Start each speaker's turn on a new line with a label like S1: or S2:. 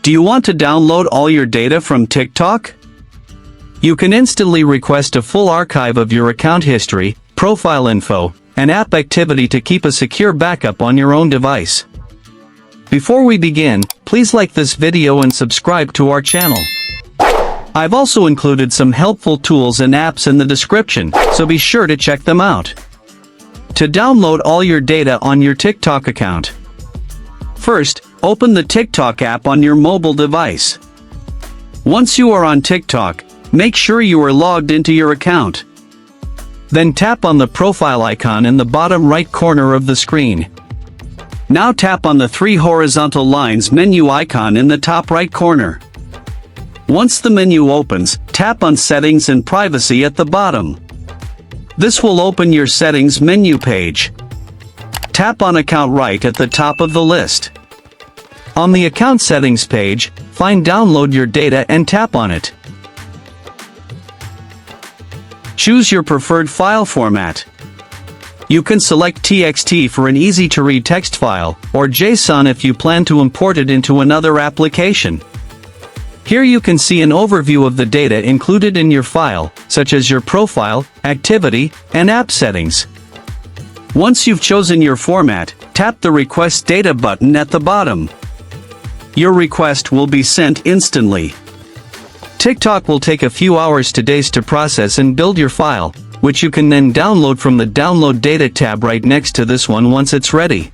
S1: Do you want to download all your data from TikTok? You can instantly request a full archive of your account history, profile info, and app activity to keep a secure backup on your own device. Before we begin, please like this video and subscribe to our channel. I've also included some helpful tools and apps in the description, so be sure to check them out. To download all your data on your TikTok account. First, open the TikTok app on your mobile device. Once you are on TikTok, make sure you are logged into your account. Then tap on the profile icon in the bottom right corner of the screen. Now tap on the three horizontal lines menu icon in the top right corner. Once the menu opens, tap on Settings and Privacy at the bottom. This will open your Settings menu page. Tap on Account right at the top of the list. On the Account Settings page, find Download Your Data and tap on it. Choose your preferred file format. You can select TXT for an easy-to-read text file, or JSON if you plan to import it into another application. Here you can see an overview of the data included in your file, such as your profile, activity, and app settings. Once you've chosen your format, tap the Request Data button at the bottom. Your request will be sent instantly. TikTok will take a few hours to days to process and build your file, which you can then download from the Download Data tab right next to this one once it's ready.